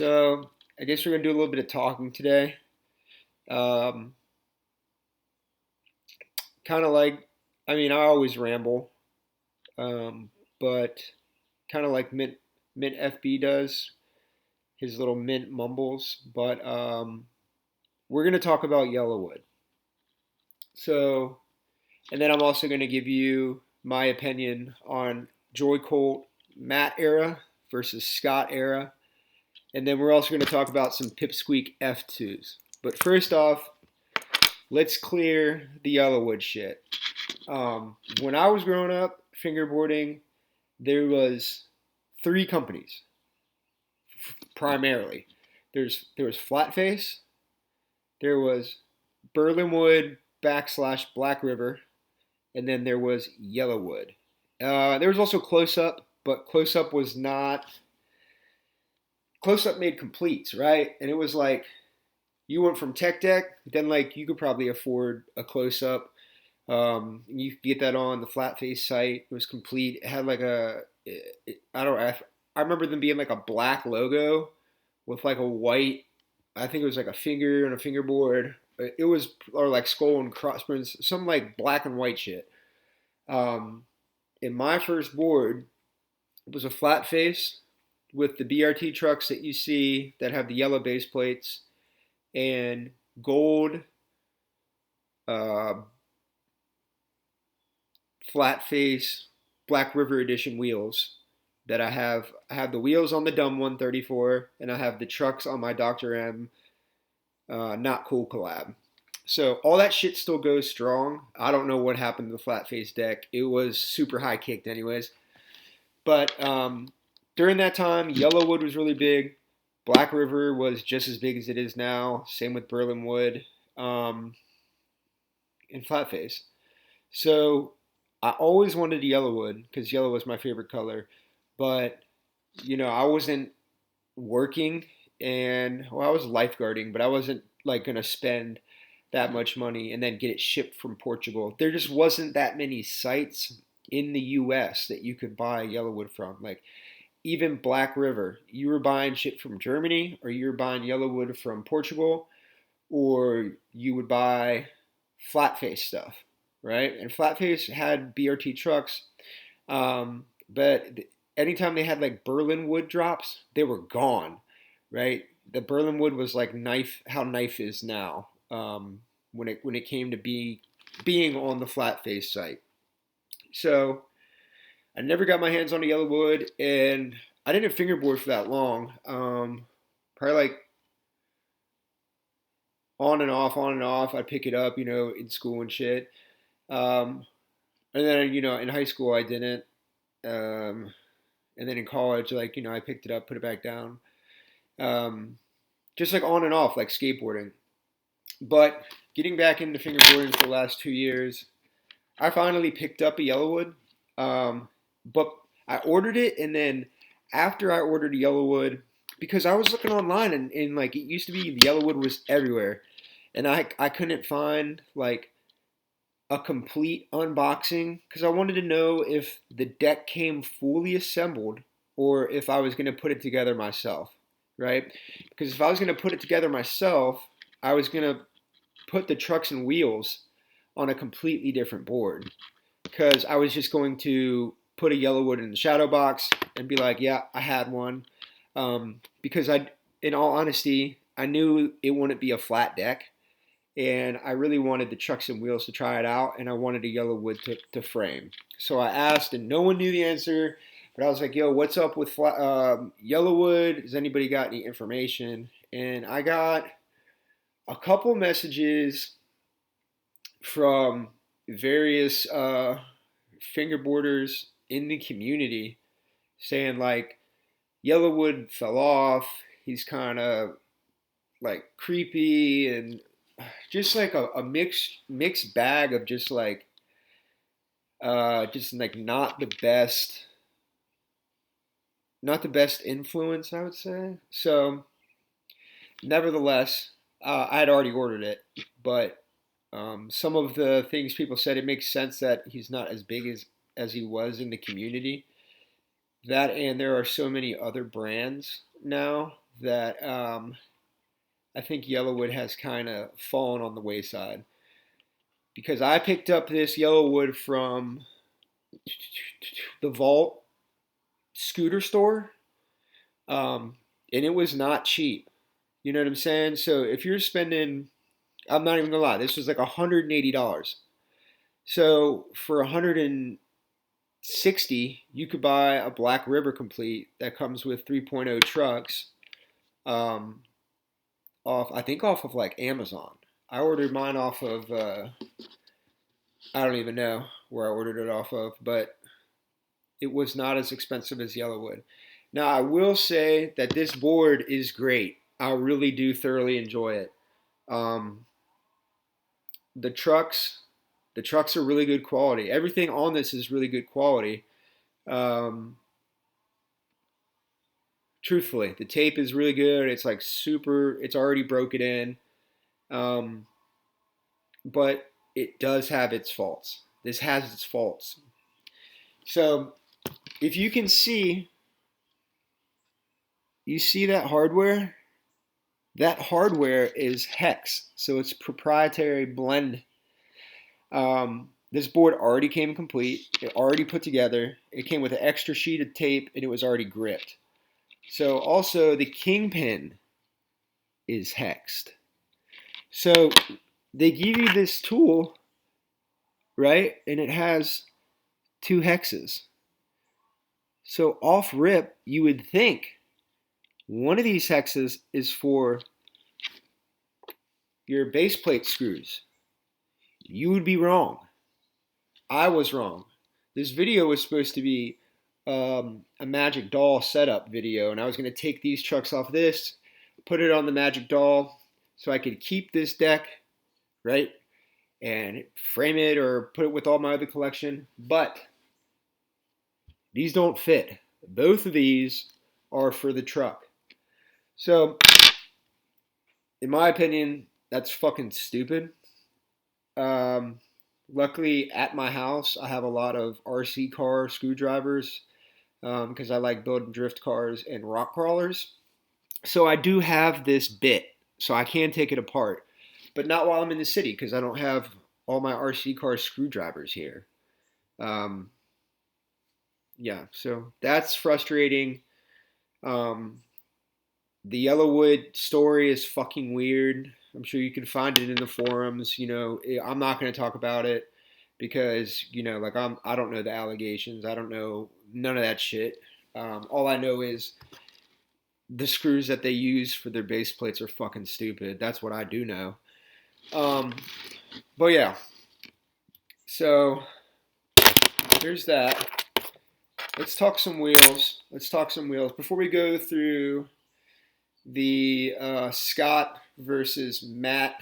So I guess we're gonna do a little bit of talking today. Um, kind of like, I always ramble, um, but kind of like Mint FB does his little Mint mumbles. But we're gonna talk about yellowwood. So, and then I'm also gonna give you my opinion on Joycult matte era versus Scott era, and then we're also gonna talk about some pip-squeak F2s. But first off, let's clear the yellowwood shit. When I was growing up fingerboarding, there was three companies primarily. There was Flatface, there was Berlinwood / Black River, and then there was Yellowwood. There was also Close Up, but Close Up was not. Close Up made completes, right? And it was like you went from Tech Deck, then like you could probably afford a Close Up. You could get that on the flat face site. It was complete. It had like I don't know. I remember them being like a black logo with like a white. I think it was like a finger and a fingerboard. It was or like skull and crossbones, some like black and white shit. Um, in my first board, it was a flat face with the BRT trucks that you see that have the yellow base plates and gold uh, flat face Black River Edition wheels that I have. I have the wheels on the dumb 134, and I have the trucks on my Dr. M Not Cool collab. So all that shit still goes strong. I don't know what happened to the flat face deck. It was super high kicked, anyways. But during that time, Yellowwood was really big. Black River was just as big as it is now. Same with Berlinwood um, and Flatface. So I always wanted a Yellowwood because yellow was my favorite color. But I wasn't working, and well, I was lifeguarding, but I wasn't like gonna spend that much money and then get it shipped from Portugal. There just wasn't that many sites in the US that you could buy Yellowwood from. Like even Black River, you were buying shit from Germany or you were buying Yellowwood from Portugal or you would buy Flatface stuff, right? And Flatface had BRT trucks, but anytime they had like Berlin wood drops, they were gone, right? The Berlin wood was like knife, how knife is now. When it came to being on the Flatface site, so I never got my hands on a yellow wood, and I didn't fingerboard for that long. Probably like on and off, on and off. I'd pick it up, in school and shit. Um, and then in high school I didn't. Um, and then in college, like I picked it up, put it back down. Um, just like on and off, like skateboarding. But getting back into fingerboarding for the last 2 years, I finally picked up a Yellowwood. But I ordered it, and then after I ordered a Yellowwood, because I was looking online and like it used to be the Yellowwood was everywhere, and I couldn't find like a complete unboxing because I wanted to know if the deck came fully assembled or if I was going to put it together myself, right? Because if I was going to put it together myself, I was going to put the trucks and wheels on a completely different board because I was just going to put a Yellowwood in the shadow box and be like, yeah, I had one. Because in all honesty, I knew it wouldn't be a flat deck, and I really wanted the trucks and wheels to try it out, and I wanted a Yellowwood to frame. So I asked, and no one knew the answer. But I was like, yo, what's up with Yellowwood? Has anybody got any information? And I got a couple messages from various fingerboarders in the community saying like Yellowwood fell off. He's kind of like creepy and just like a mixed bag of just like not the best influence, I would say. So nevertheless, I had already ordered it, but some of the things people said, it makes sense that he's not as big as he was in the community. That and there are so many other brands now that I think yellowwood has kind of fallen on the wayside, because I picked up this yellowwood from the Vault scooter store, and it was not cheap. You know what I'm saying? So if you're spending, I'm not even gonna lie, this was like $180. So for 160, you could buy a Black River Complete that comes with 3.0 trucks, um, off of like Amazon. I ordered mine off of I don't even know where I ordered it off of, but it was not as expensive as yellowwood. Now I will say that this board is great. I really do thoroughly enjoy it. Um, the trucks, the trucks are really good quality. Everything on this is really good quality. Um, Truthfully, the tape is really good. It's like super. It's already broken in, um, but it does have its faults. This has its faults. So if you can see, you see that hardware. That hardware is hex, so it's proprietary blend. This board already came complete. It already put together. It came with an extra sheet of tape, and it was already gripped. So also the kingpin is hexed. So they give you this tool, right? And it has two hexes. So off rip, you would think one of these hexes is for your base plate screws. You would be wrong. I was wrong. This video was supposed to be a Magic Doll setup video, and I was going to take these trucks off this, put it on the Magic Doll, so I could keep this deck, right, and frame it or put it with all my other collection. But these don't fit. Both of these are for the truck. So, in my opinion, that's fucking stupid. Um, Luckily, at my house, I have a lot of RC car screwdrivers, because I like building drift cars and rock crawlers. So I do have this bit, so I can take it apart, but not while I'm in the city because I don't have all my RC car screwdrivers here. Um, yeah, so that's frustrating. Um, the Yellowwood story is fucking weird. I'm sure you can find it in the forums. I'm not going to talk about it because like I don't know the allegations. I don't know none of that shit. All I know is the screws that they use for their base plates are fucking stupid. That's what I do know. Um, but yeah, so there's that. Let's talk some wheels. Before we go through the Scott versus Matt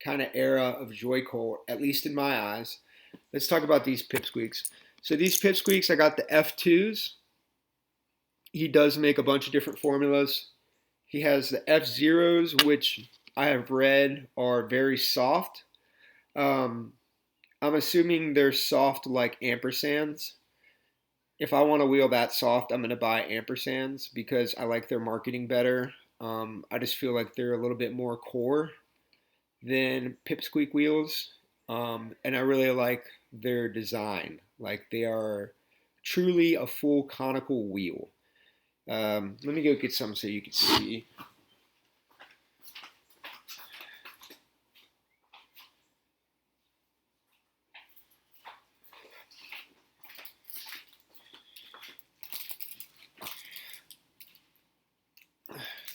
kind of era of Joycult, at least in my eyes. Let's talk about these pip-squeaks. So these pip-squeaks, I got the F2s. He does make a bunch of different formulas. He has the F-Zeros, which I have read are very soft. I'm assuming they're soft like ampersands. If I want a wheel that soft, I'm going to buy ampersands because I like their marketing better. I just feel like they're a little bit more core than pip-squeak wheels. And I really like their design. Like they are truly a full conical wheel. Let me go get some so you can see.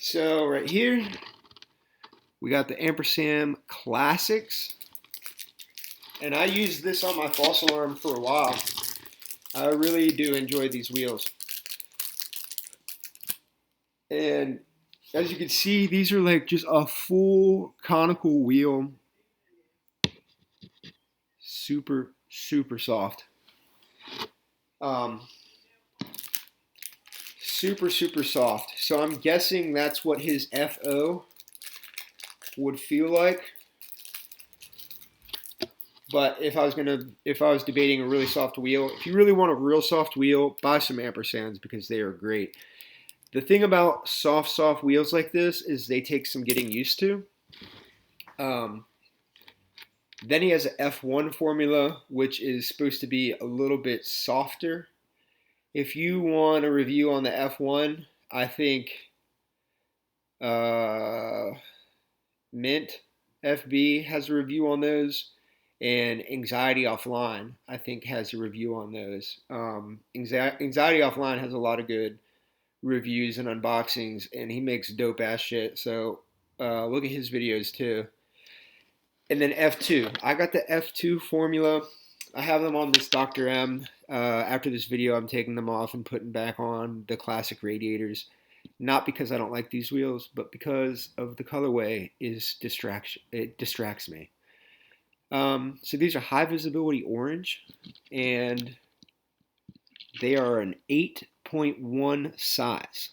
So right here, we got the Ampersand Classics. And I used this on my false alarm for a while. I really do enjoy these wheels. And as you can see, these are like just a full conical wheel. Super, super soft. Super, super soft. So I'm guessing that's what his FO would feel like. But if I was debating a really soft wheel, if you really want a real soft wheel, buy some ampersands because they are great. The thing about soft wheels like this is they take some getting used to. Um, then he has an F1 formula, which is supposed to be a little bit softer. If you want a review on the F1, I think uh, Mint FB has a review on those, and Anxiety Offline I think has a review on those. Anxiety Offline has a lot of good reviews and unboxings, and he makes dope ass shit. So look at his videos too. And then F2, I got the F2 formula. I have them on this Dr. M. After this video, I'm taking them off and putting back on the classic radiators. Not because I don't like these wheels, but because of the colorway is distraction. It distracts me. So these are high visibility orange, and they are an 8.1 size.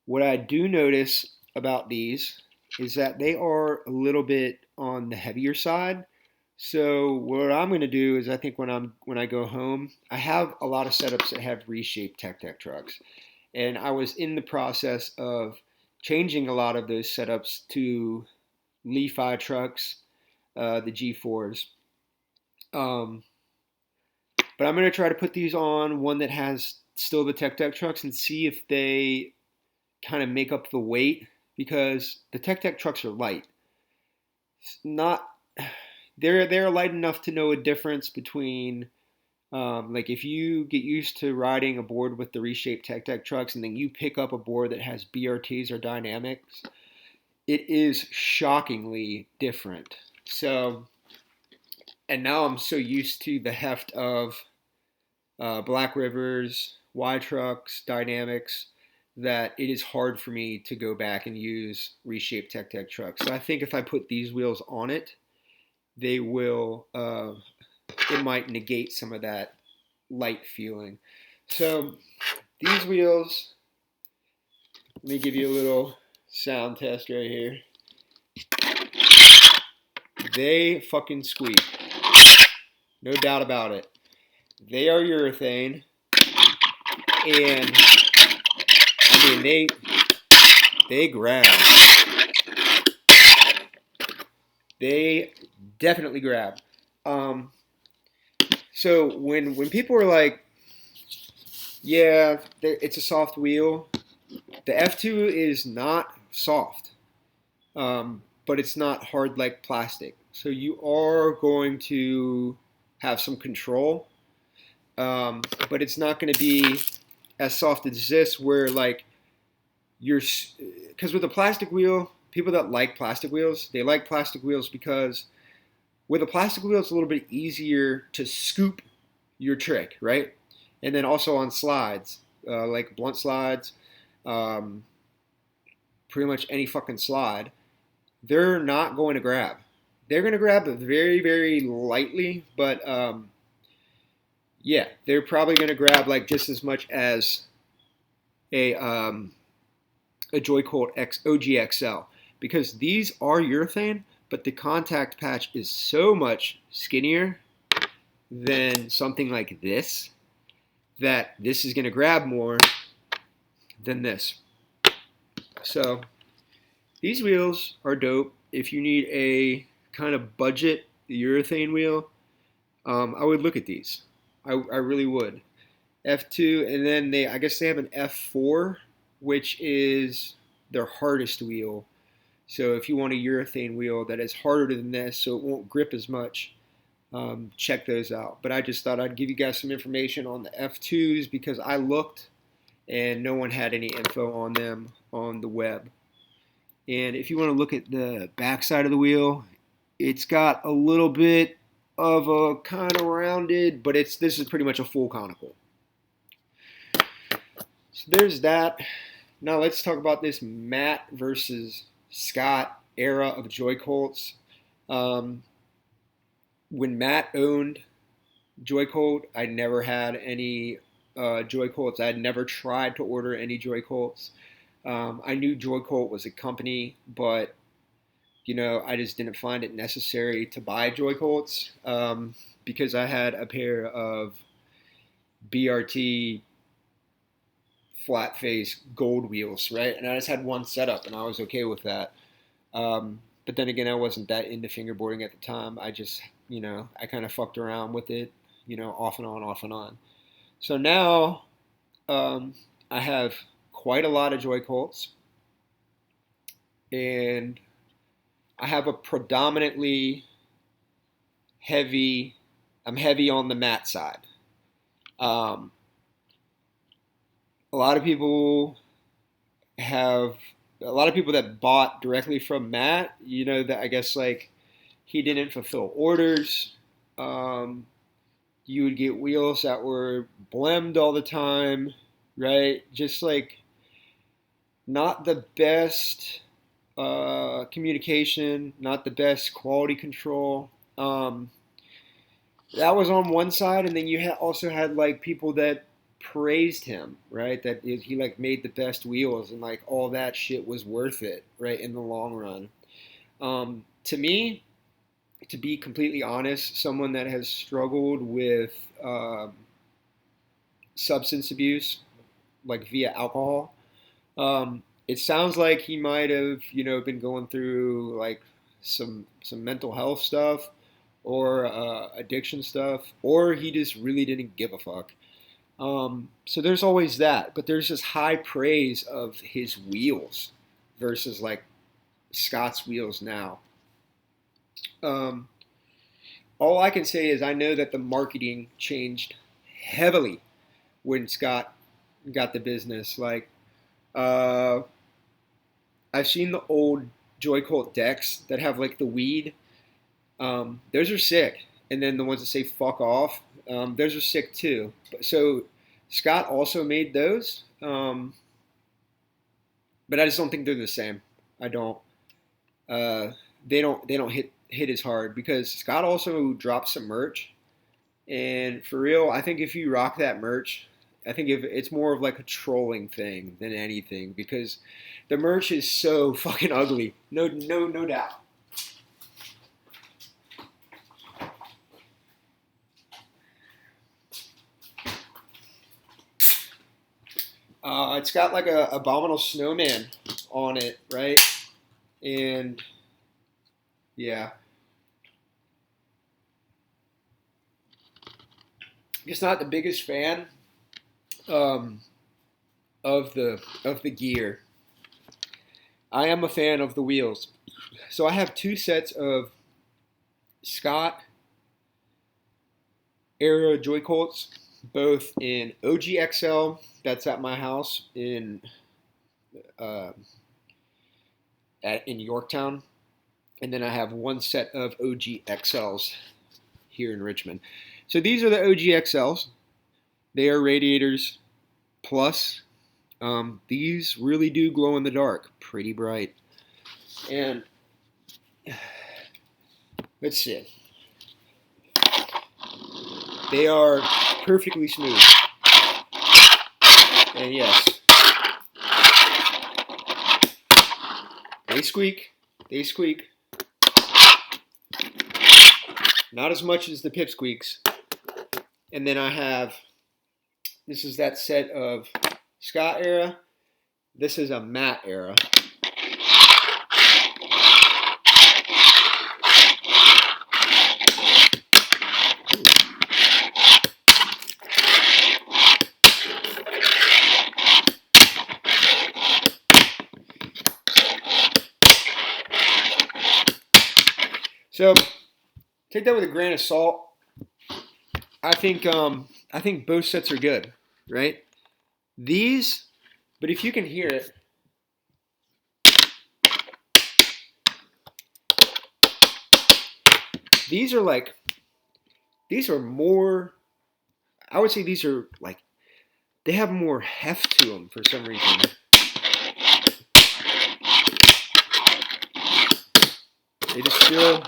What I do notice about these is that they are a little bit on the heavier side. So what I'm going to do is I think when I go home, I have a lot of setups that have reshaped Tech trucks. And I was in the process of changing a lot of those setups to Li-Fi trucks, the G4s. But I'm going to try to put these on one that has still the Tech trucks and see if they kind of make up the weight, because the Tech trucks are light. Not they're light enough to know a difference between like if you get used to riding a board with the reshaped Tech trucks and then you pick up a board that has BRTs or dynamics, it is shockingly different. So, and now I'm so used to the heft of Black Rivers, Y trucks, dynamics, that it is hard for me to go back and use reshaped Tech trucks. So I think if I put these wheels on it, they will, it might negate some of that light feeling. So these wheels, let me give you a little sound test right here. They fucking squeak. No doubt about it. They are urethane, and I mean they grab. They definitely grab. So when people are like, yeah, it's a soft wheel, the F2 is not soft, but it's not hard like plastic. So you are going to have some control, but it's not going to be as soft as this, where like because with a plastic wheel, people that like plastic wheels, they like plastic wheels because with a plastic wheel, it's a little bit easier to scoop your trick, right? And then also on slides, like blunt slides, um, pretty much any fucking slide, they're not going to grab. They're going to grab very, very lightly, but yeah, they're probably going to grab like just as much as a Joycult OGXL, because these are urethane, but the contact patch is so much skinnier than something like this that this is going to grab more than this. So these wheels are dope. If you need a kind of budget urethane wheel, I would look at these. I really would. F2, and then I guess they have an F4, which is their hardest wheel. So if you want a urethane wheel that is harder than this, so it won't grip as much, check those out. But I just thought I'd give you guys some information on the F2s because I looked and no one had any info on them on the web. And if you want to look at the back side of the wheel, it's got a little bit of a kind of rounded, but this is pretty much a full conical. So there's that. Now let's talk about this Matt versus Scott era of Joycolts. When Matt owned Joycult, I never had any Joycolts. I had never tried to order any Joycolts. I knew Joycult was a company, but I just didn't find it necessary to buy Joycolts because I had a pair of BRT flat face gold wheels, right? And I just had one setup, and I was okay with that. But then again, I wasn't that into fingerboarding at the time. I just, I kind of fucked around with it, off and on, off and on. So now um, I have quite a lot of Joycolts, and I have a predominantly heavy. I'm heavy on the matte side. Um, a lot of people have a lot of people that bought directly from Matt. That I guess like he didn't fulfill orders. Um, you would get wheels that were blemmed all the time, right? Just like not the best communication, not the best quality control. Um, that was on one side, and then you also had like people that praised him, right? That he like made the best wheels, and like all that shit was worth it, right, in the long run. To me, to be completely honest, someone that has struggled with substance abuse, like via alcohol, it sounds like he might have, been going through like some mental health stuff or addiction stuff, or he just really didn't give a fuck. So there's always that, but there's this high praise of his wheels versus like Scott's wheels now. Um, all I can say is I know that the marketing changed heavily when Scott got the business. Like, uh, I've seen the old Joycult decks that have like the weed. Those are sick. And then the ones that say fuck off, those are sick too. So Scott also made those, but I just don't think they're the same. I don't. Uh, they don't hit as hard because Scott also dropped some merch. And for real, I think if you rock that merch, I think if it's more of like a trolling thing than anything because the merch is so fucking ugly. No doubt. It's got like a abominable snowman on it, right? And yeah, just not the biggest fan um, of the gear. I am a fan of the wheels. So I have two sets of Scott era Joycolts, both in OG XL. That's at my house uh, in Yorktown, and then I have one set of OG XLs here in Richmond. So these are the OG XLs. They are radiators plus. These really do glow in the dark, pretty bright. And let's see. They are perfectly smooth. And yes, they squeak. They squeak. Not as much as the pip-squeaks. And then I have, this is that set of Scott era. This is a matte era. So take that with a grain of salt. I think both sets are good, right? These, but if you can hear it, these are like these are more. I would say these are like they have more heft to them for some reason. They just feel,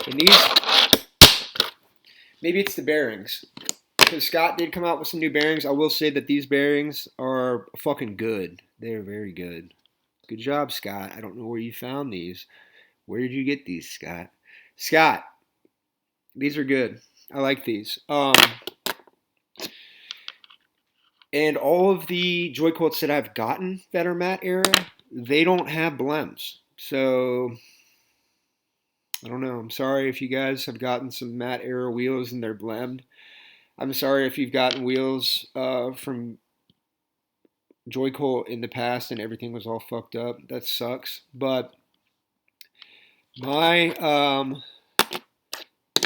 and these, maybe it's the bearings. Because Scott did come out with some new bearings. I will say that these bearings are fucking good. They're very good. Good job, Scott. I don't know where you found these. Where did you get these, Scott? Scott, these are good. I like these. And all of the Joycolts that I've gotten that are matte era, they don't have blems. So I don't know. I'm sorry if you guys have gotten some matte era wheels and they're blemed. I'm sorry if you've gotten wheels from Joycult in the past and everything was all fucked up. That sucks. But my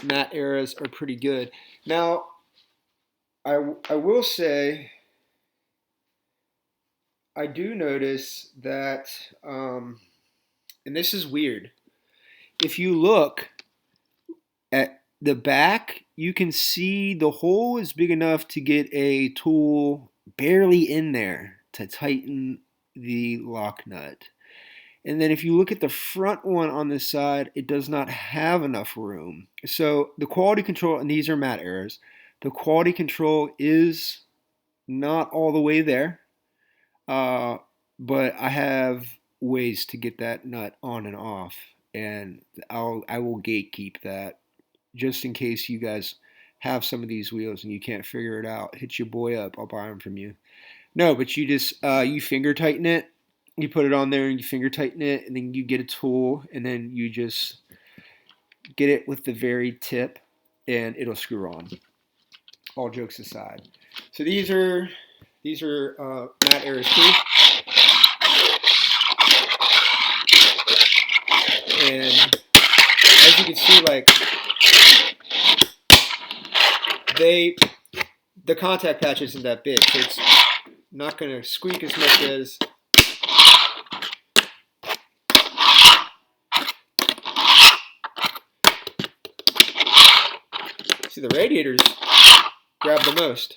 matte eras are pretty good. Now, I will say, I do notice that, and this is weird. If you look at the back, you can see the hole is big enough to get a tool barely in there to tighten the lock nut. And then if you look at the front one on this side, it does not have enough room. So the quality control, and these are matte errors, the quality control is not all the way there. Uh, but I have ways to get that nut on and off, and I will gatekeep that just in case you guys have some of these wheels and you can't figure it out. Hit your boy up. I'll buy them from you. No, but you just you finger tighten it. You put it on there and you finger tighten it, and then you get a tool, and then you just get it with the very tip, and it'll screw on. All jokes aside, so these are matte errors too. And as you can see, like the contact patch isn't that big, so it's not going to squeak as much as see the radiators grab the most.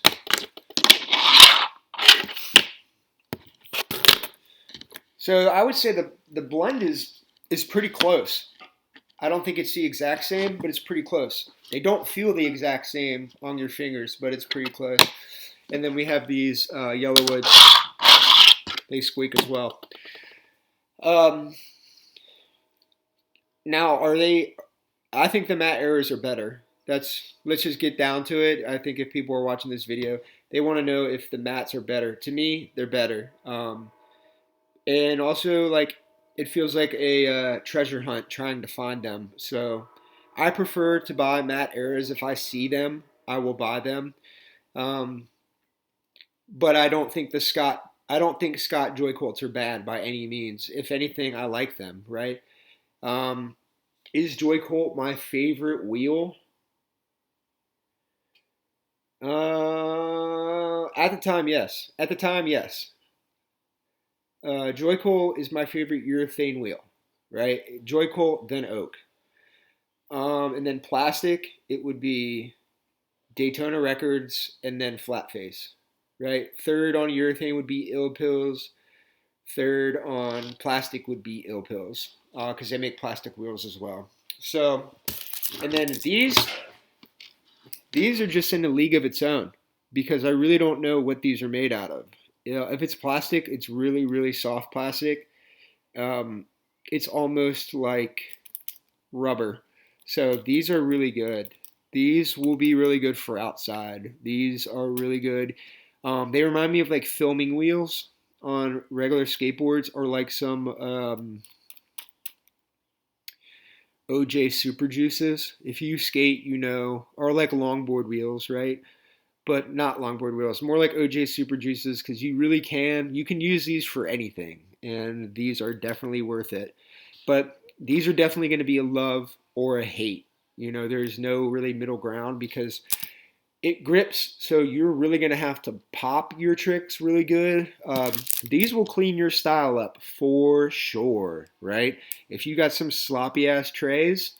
So I would say the blend is pretty close. I don't think it's the exact same, but it's pretty close. They don't feel the exact same on your fingers, but it's pretty close. And then we have these yellowwoods. They squeak as well. Now, are they? I think the matte errors are better. Let's just get down to it. I think if people are watching this video, they want to know if the mattes are better. To me, they're better. And also, like, it feels like a treasure hunt trying to find them. So I prefer to buy matte errors. If I see them, I will buy them. Um, but I don't think Scott Joycolts are bad by any means. If anything, I like them, right? Um, is Joycolt my favorite wheel? At the time, yes. At the time, yes. Joycolt is my favorite urethane wheel, right? Joycolt, then oak. And then plastic, it would be Daytona Records and then flat face, right? Third on urethane would be Ill Pills. Third on plastic would be Ill Pills because they make plastic wheels as well. So, and then these are just in a league of its own because I really don't know what these are made out of. You know, if it's plastic, it's really, really soft plastic. Um, it's almost like rubber. So these are really good. These will be really good for outside. These are really good. They remind me of like filming wheels on regular skateboards or like some OJ Super Juices. If you skate, you know, or like longboard wheels, right? But not longboard wheels, more like OJ Super Juices because you can use these for anything, and these are definitely worth it. But these are definitely going to be a love or a hate. You know, there's no really middle ground because it grips, so you're really going to have to pop your tricks really good. These will clean your style up for sure, right? If you got some sloppy ass trays,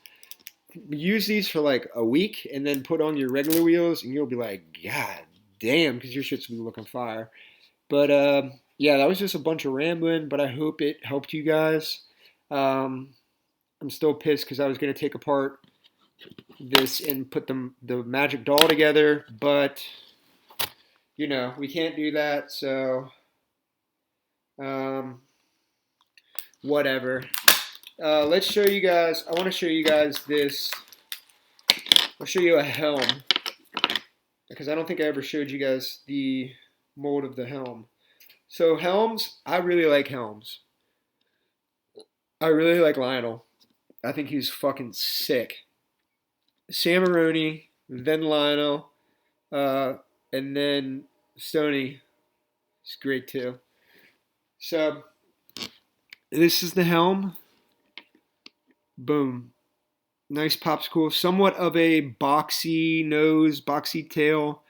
use these for like a week and then put on your regular wheels and you'll be like, God damn, because your shit's gonna be looking fire. But yeah, that was just a bunch of rambling, but I hope it helped you guys. Um, I'm still pissed because I was gonna take apart this and put the magic doll together, but you know, we can't do that, so um, whatever. Let's show you guys, I want to show you guys this. I'll show you a helm because I don't think I ever showed you guys the mold of the helm. So helms, I really like helms. I really like Lionel. I think he's fucking sick. Samaroni, then Lionel, uh, and then Stoney is great too. So this is the helm. Boom. Nice popsicle. Somewhat of a boxy nose, boxy tail.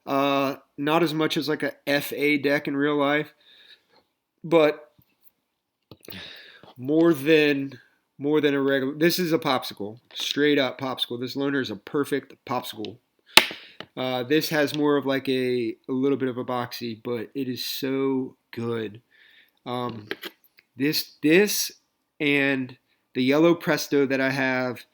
Not as much as like a FA deck in real life, but more than more than a regular. This is a popsicle, straight up popsicle. This loaner is a perfect popsicle. This has more of like a little bit of a boxy, but it is so good. Um, this and the yellow Presto that I have,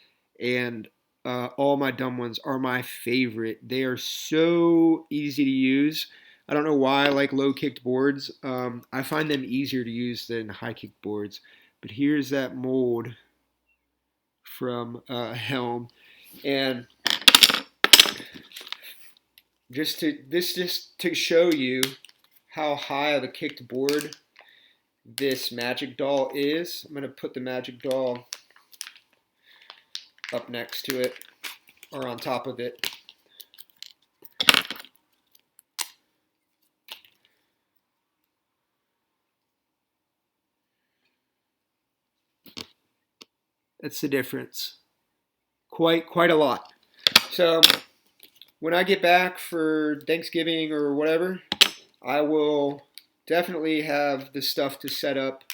and all my dumb ones are my favorite. They are so easy to use. I don't know why I like low kicked boards. I find them easier to use than high kicked boards. But here's that mold from Helm, and just to show you how high of a kicked board this Magic Doll is. I'm gonna put the Magic Doll up next to it or on top of it. That's the difference. Quite a lot. So when I get back for Thanksgiving or whatever, I will definitely have the stuff to set up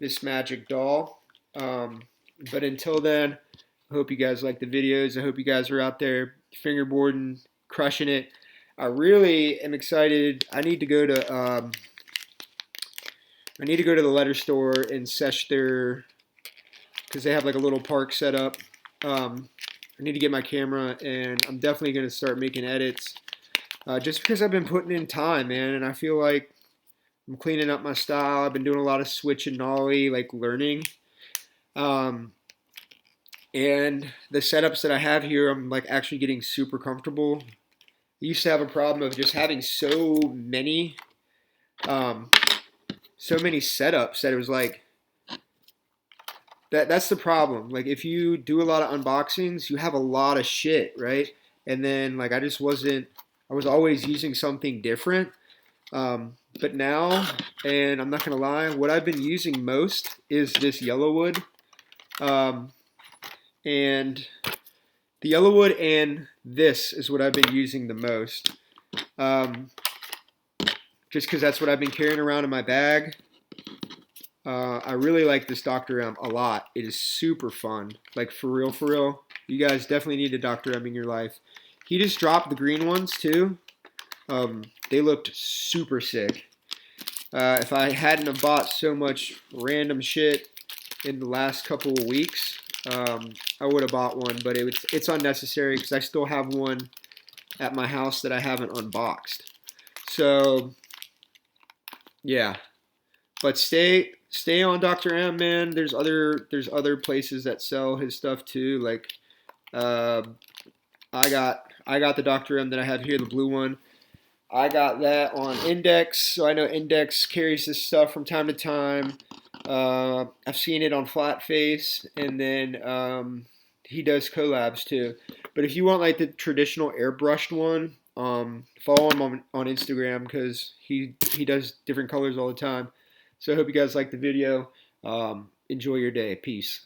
this Magic Doll. But until then, I hope you guys like the videos. I hope you guys are out there fingerboarding, crushing it. I really am excited. I need to go to the letter store and sesh their, because they have like a little park set up. I need to get my camera, and I'm definitely going to start making edits. Just because I've been putting in time, man, and I feel like I'm cleaning up my style. I've been doing a lot of switch and nollie, like learning. And the setups that I have here, I'm like actually getting super comfortable. I used to have a problem of just having so many setups that it was like, that's the problem. Like if you do a lot of unboxings, you have a lot of shit, right? And then like I was always using something different. But now, and I'm not gonna lie, what I've been using most is this yellowwood. And the yellowwood and this is what I've been using the most. Just because that's what I've been carrying around in my bag. I really like this Dr. M a lot. It is super fun. Like for real, for real. You guys definitely need a Dr. M in your life. He just dropped the green ones too. They looked super sick. If I hadn't have bought so much random shit in the last couple of weeks, I would have bought one, but it's unnecessary because I still have one at my house that I haven't unboxed. So, yeah. But stay on Dr. M, man. There's other places that sell his stuff too. Like, I got the Dr. M that I have here, the blue one. I got that on Index, so I know Index carries this stuff from time to time. I've seen it on Flatface, and then he does collabs too. But if you want like the traditional airbrushed one, follow him on Instagram because he does different colors all the time. So I hope you guys like the video. Enjoy your day. Peace.